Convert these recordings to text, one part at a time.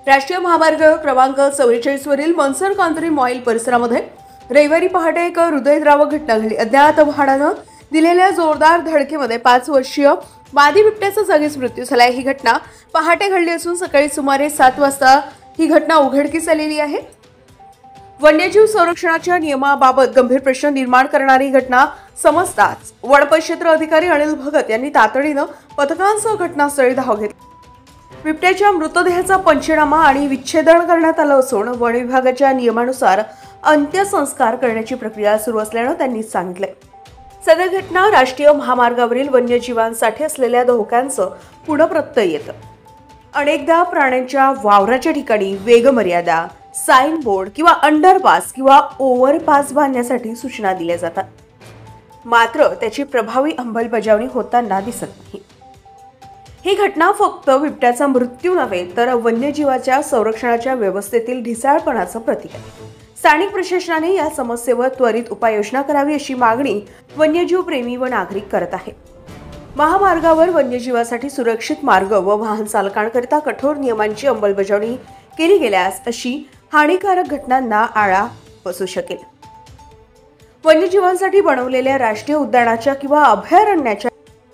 राष्ट्रीय महामार्ग क्रमांक 44 वरील मनसर कांतरी मॉईल परिसरामध्ये रविवारी पहाटे एक हृदयद्रावक घटना घडली। अज्ञात वाहनानं दिलेल्या जोरदार धडकेमध्ये 5 वर्षीय मादी बिबट्याचा जागीच मृत्यू झाला। ही घटना पहाटे घडली असून सकाळी सुमारे 7 वाजता ही घटना उघडकीस आलेली आहे। वन्यजीव संरक्षणाच्या नियमाबाबत गंभीर प्रश्न निर्माण करणारी घटना समजताच वनपरिक्षेत्र अधिकारी अनिल भगत यांनी तातडीनं पथकांसह घटनास्थळी धाव घेतली। बिबट्याच्या मृतदेहाचा पंचनामा आणि विच्छेदन करण्यात आलं असून वन विभागाच्या नियमानुसार अंत्यसंस्कार करण्याची प्रक्रिया सुरू असल्याचं त्यांनी सांगितलं। सदर घटना राष्ट्रीय महामार्गावरील वन्यजीवांसाठी असलेल्या धोक्यांचं पुनःप्रत्यय येतं। अनेकदा प्राण्यांच्या वावराच्या ठिकाणी वेगमर्यादा, साइन बोर्ड किंवा अंडरपास किंवा ओव्हरपास बांधण्यासाठी सूचना दिल्या जातात, मात्र त्याची प्रभावी अंमलबजावणी होताना दिसत नाही। ही घटना फक्त बिबट्याचा मृत्यू नव्हे तर वन्यजीवाच्या संरक्षणाच्या व्यवस्थेतील ढिसाळपणाचं प्रतीक आहे। स्थानिक प्रशासनाने या समस्येवर त्वरित उपाययोजना करावी अशी मागणी वन्यजीव प्रेमी व नागरिक करत आहेत। महामार्गावर वन्यजीवासाठी सुरक्षित मार्ग व वाहन चालकांकरिता कठोर नियमांची अंमलबजावणी केली गेल्यास अशी हानिकारक घटनांना आळा बसू शकेल। वन्यजीवांसाठी बनवलेल्या राष्ट्रीय उद्यानाच्या किंवा अभयारण्याच्या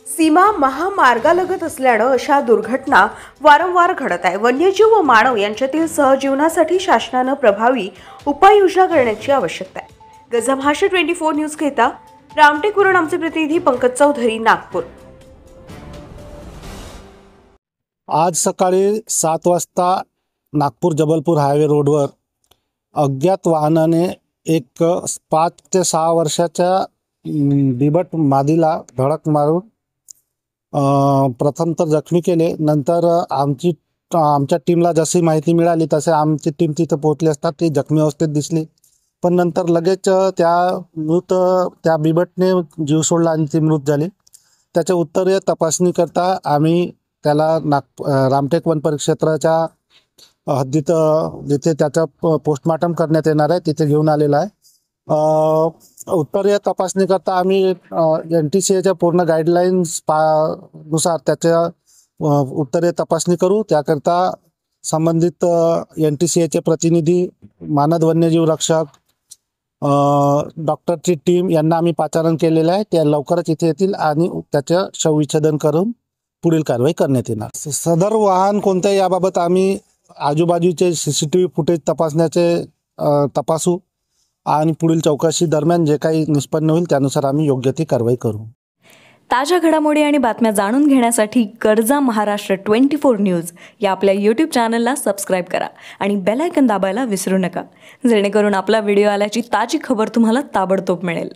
सीमा महामार्गालगत असल्यानं अशा दुर्घटना वारंवार घडत आहे। वन्यजीव व मानव यांच्यातील सहजीवनासाठी शासनानं प्रभावी उपाययोजना करण्याची आवश्यकता आहे। गजा महाराष्ट्र 24 न्यूज करिता रामटेकवरून आमचे प्रतिनिधी पंकज चौधरी, नागपूर। आज सकाळी 7 वाजता नागपूर जबलपूर हायवे रोडवर अज्ञात वाहनाने एक 5 ते 6 वर्षाच्या बिबट मादीला धडक मारून प्रथम तर जखमी केले। नंतर आमच्या टीमला जशी माहिती मिळाली तसे आमची टीम तिथे पोहोचली असता ती जखमी अवस्थेत दिसली, पण नंतर लगेच त्या बिबटने जीव सोडला आणि ती मृत झाली। त्याच्या उत्तरीय तपासणी करता आम्ही त्याला रामटेक वन परिक्षेत्राच्या हद्दीत जिथे त्याचा पोस्टमॉर्टम करण्यात येणार आहे तिथे घेऊन आलेला आहे। उत्तरीय तपासणी करता आम्ही NTCAच्या पूर्ण गाईडलाईन्स नुसार त्याच्या उत्तरीय तपासणी करू। त्याकरता संबंधित NTCAचे प्रतिनिधी, मानद वन्यजीव रक्षक, डॉक्टरची टीम यांना आम्ही पाचारण केलेलं आहे। ते लवकरच इथे येतील आणि त्याचं शवविच्छेदन करून पुढील कारवाई करण्यात येणार। सदर वाहन कोणत्या याबाबत आम्ही आजूबाजूचे CCTV फुटेज तपासू आणि पुढील चौकशी दरम्यान जे काही निष्पन्न होईल त्यानुसार आम्ही योग्य ती कारवाई करू। ताज्या घडामोडी आणि बातम्या जाणून घेण्यासाठी गरजा महाराष्ट्र 24 न्यूज या आपल्या YouTube चॅनलला सबस्क्राईब करा आणि बेल आयकॉन दाबायला विसरू नका, जेणेकरून आपला व्हिडिओ आल्याची ताजी खबर तुम्हाला ताबडतोब मिळेल।